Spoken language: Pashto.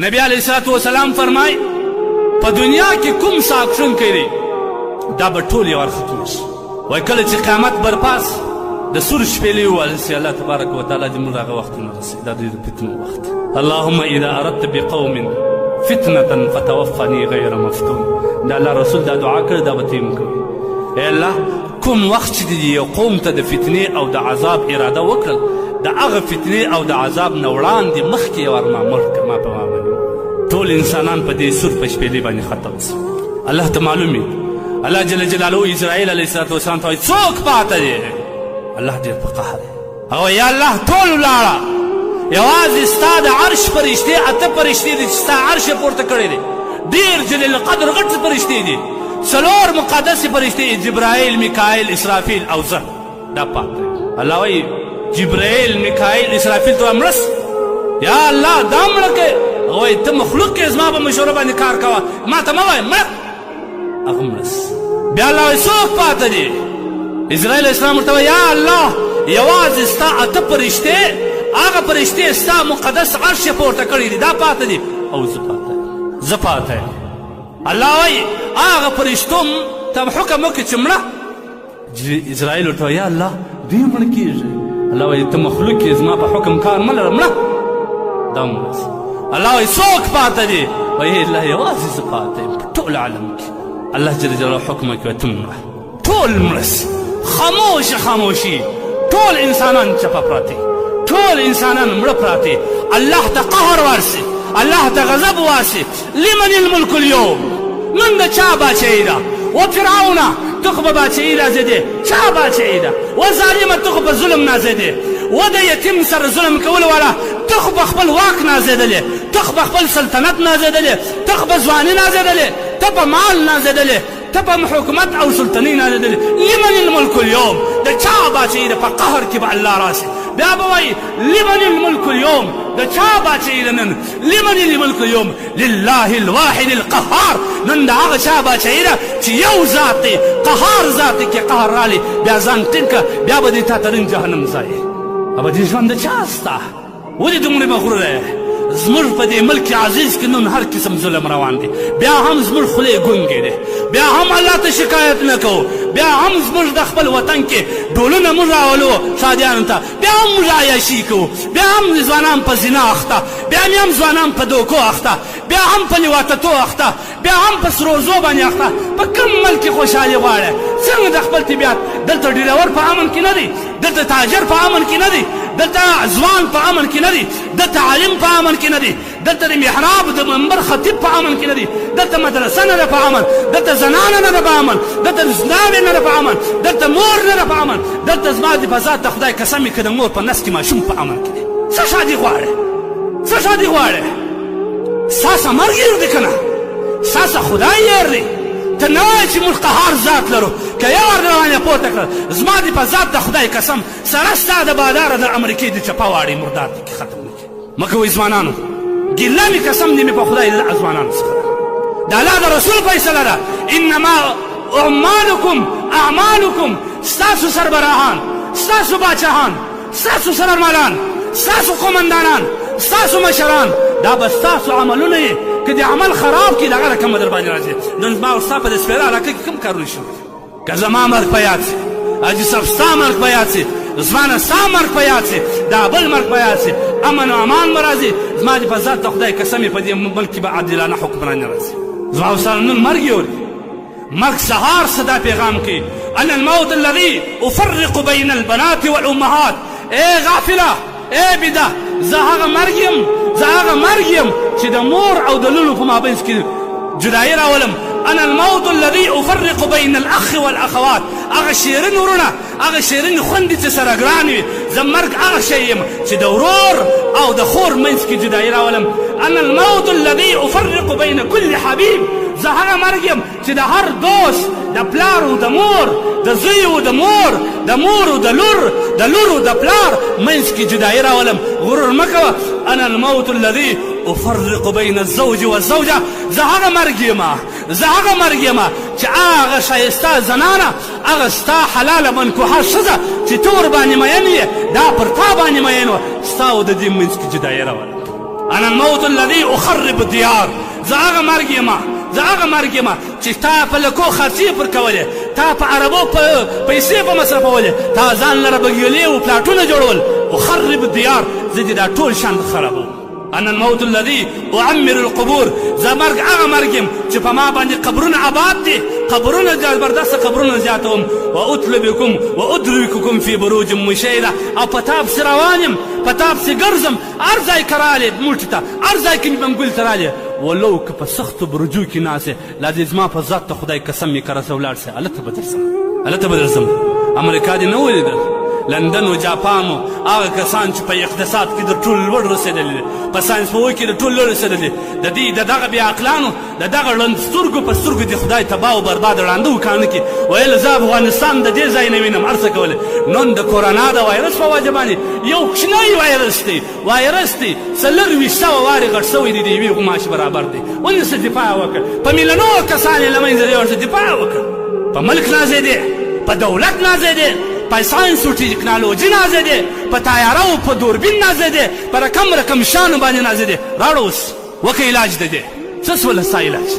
نبی علیہ الصلوۃ والسلام فرمای په دنیا کې کوم ساکښونکی دی دا به ټول یو اړخ کېږي. وایي کله چې قیامت برپاس د سور شپېلې ووهل سي الله تبارک وتعالی دې موږ هغه وختونه رسوي دا د فتنو وخت. اللهم اذا اردت بقوم فتنة فتوفني غیر مفتون. دا الله رسول دا دعا کړې دا به ته یې کوي. ای الله کوم وخت چې د یو قوم ته د فتنې او د عذاب اراده وکړل د هغه فتنې او د عذاب نه وړاندې مخکې یې ور ما مړ کړه ما په ما باندې ټول انسانان په دې سور په شپېلې باندې ختم سو. الله ته معلوم وي الله جل جلاله اسرائیل علیه السلام ته وایي څوک پاته دی؟ الله ډېر په قهر دی. هغه یا الله ټول ولاړه یوازې ستا د عرش فرشتې اته فرشتې دي چې ستا عرش یې پورته کړی دی. ډېر جلیل القدر غټ فرشتې دي. څلور مقدسې فرشتې جبرائیل میکائیل اسرافیل او زه دا پاک دی. الله وایي جبرائیل میکائیل اسرافیل ته مړه یا الله دا مړه کړې. هغه وایي ته مخلوق کې زما په مشوره باندې کار کوه ما ته مه وایه مړه هغه مړه. بیا الله وایي څوک پاته دي؟ اسرائیل اسلام ورته وایي یا الله یوازې ستا اته فرشتې هغه فرشتې ستا مقدس عرش یې پورته کړي دي دا پاته دي او زه پاته یم. الله وایي هغه فرشتو ته حکم وکړي چې مړه. اسرائیل ورته وایي یا الله دوی مړه کېږي. الله وایي ته مخلوق یې زما په حکم کار مه لره مړه دا مړه. الله وایي څوک پاته دي؟ وایي الله یوازې زه پاته یم په ټول عالم کې. الله جل جلاله حکم وکړي ته مړه ټول مړه خاموشي ټول انسانان چپه پراته ټول انسانان مړه پراته. الله ته قهر ورسي الله ته غضب واسي. لمن الملك اليوم نن د چا باچهي ده؟ وفرعون ته خو به باچهي رازدې چا باچهي ده؟ وظالمه ته خو په ظلم نازدې و د یتیم سره ظلم کول والا ته خو په خپل واک نازېدلې ته خو په خپل سلطنت نازېدلې ته خو په ځواني نازېدلې ته په مال نازېدلې ته په حکومت او سلطنۍ نازېدلې. لمن الملك اليوم د چا باچهي ده؟ په قهر کې به الله راسي. بیا به وایي لمن الملك اليوم د چا باچهي ده نن؟ لمن الملك اليوم لله الواحد القهار. نن د هغه چا باچهي ده چې یو ذات دی قهار ذات کې قهر رالی بیا ځان ټینګ کړه بیا به دې تا ترین جهنم ځای. ابدي ژوند د چا ستا؟ ولې دومره مغرور یې؟ زموږ په دې ملک عزیز کې نن هر قسم ظلم روان دی. بیا هم زموږ خولې ګونګې دی. بیا هم الله ته شکایت نه کوو. بیا هم زموږ د خپل وطن کې ډولونه موږ راولو شادیانو ته. بیا هم موږ عیاشي کوو. بیا هم ځوانان په زنا اخته. بیا هم ځوانان په دوکو اخته. بیا هم په لواطتو اخته. بیا هم په سروزو باندې اخته. په کوم ملک کې خوشحالي غواړې؟ څنګه د خپل طبیعت دلته ډریور په امن کې نه دی دلته تاجر په امن کې نه دی دلته ځوان په امن کې نه دی دلته عالم په امن کې نه دی دلته د محراب د منبر خطیب په امن کې نه دی دلته مدرسه نه ده په امن دلته زنانه نه ده په امن دلته زناوې نه ده په امن دلته مور نه ده په امن دلته زما د فضا ته خدای قسم که د مور په نس کې ماشوم په امن کې دی. څه شادي غواړې؟ څه شادي غواړې؟ ستاسې مرګ یې دی که نه؟ ستاسې خدای یې دی؟ ته نه وایې چې موږ قهار ذات لرو که یو ور روانې پورته کړه زما دې په ذات د خدای قسم سره ستا د باداره د امریکې د چپه واړې مردار کې ختم وکړي. مه کوئ ځوانانو ګیله مې قسم دې مې په خدای د ځوانانو څخه د الله د رسول فیصله ده. انما اعمالکم ستاسو سربراهان ستاسو باچهان ستاسو سرمالان ستاسو قومندانان ستاسو مشران دا به ستاسو عملونه یې که د عمل خراب کړي د هغه رقم در باندې راځي. نن زما او ستا په دې سپېره علاقه کې کوم کارونه شوي که زما مرګ په یاد سي حاجي صاحب ستا مرګ په یاد سي زما نه ستا مرګ په یاد سي دا بل مرګ په یاد سي امن و امان به راځي. زما دې په ذات د خدای قسم یې په دې ملک کې به عادلانه حکمراني راځي. زما او ستا نن مرګ یې مرګ سهار صدا پیغام کوي ان الموت الذي افرق بين البنات والامهات. ای غافله ای بده زه هغه مرګ یم چې د مور او د لولو په مابینځ کې جدایي راولم. انا الموت الذي افرق بين الاخ والاخوات. هغه شیرین ورونه هغه شیرین خوندې چې سره ګران وي زه مرګ هغه شی یم چې د ورور او د خور منځ کې جدایي راولم. انا الموت الذي افرق بين كل حبيب. زه هغه مرګ یم چې د هر دوست د پلار او د مور د زوی او د مور د مور او د لور د لور او د پلار منځ کې جدایي راولم. غرور مه کوه. انا الموت الذي افرق بين الزوج والزوجه. زه هغه مرګ یم چې هغه ښایسته زنانه هغه ستا حلاله منکوحه ښځه چې ته ورباندې مین یې دا پر تا باندې مین وه ستا او د دې منځ کې جدایي راولم. انا الموت الذي اخرب الديار. زه هغه مرګ یم چې تا په لکو خرچې پر کولې، تا په عربو پیسې په مصرفولې، تا ځان لره بګیولې و پلاټونه جوړول. اخرب الديار، زه دې دا ټول شان خرابوم. انا الموت الذي اعمر القبور، زه مرګ هغه مرګ یم چې په ما باندې قبرونه آباد دي، قبرونه زبردسته قبرونه زیاتوم. وادرككم في بروج مشيده، او په تا پسې روان یم، په تا پسې ګرځم، هر ځای که رالې موټي ته، هر ځای کې مې بنګل ته رالې، ولو که په سختو برجو کې ناست یې، لا دې زما په ذات ته خدای قسم یې که راسه ولاړ سې، هلته به درځم. امریکا دې نه ولیدل، لندن و جاپان و هغه کسان چې په اقتصاد کې د ټول لوړ رسېدلي دي، په ساینس پوهه کې د ټول لوړ رسېدلي دي، د دغه بې عقلانو د دغه ړند سترګو په سترګو دې خدای تباه و برباد ړانده وکاڼه کړي. ویل زه افغانستان د دې ځای نه وینم، هر څه کولی. نن د کورونا د وایرس په وجه باندې یو کوچنی وایرس دی 40,000 وارې غټ شوی دی، د یوې غوماشې برابر دی. ونیسه دفاع وکړه، په میلیونو کسان یې له منځه یوړه، دفاع وکړه. په ملک نازېدې، په دولت نازېدې، په ساینس او ټکنالوژي نازېدې، په طیاره او په دوربین نازېدې، په رقم شانو باندې نازېدې. راړه اوس وکړه علاج د دې. څه سوله ستا علاج؟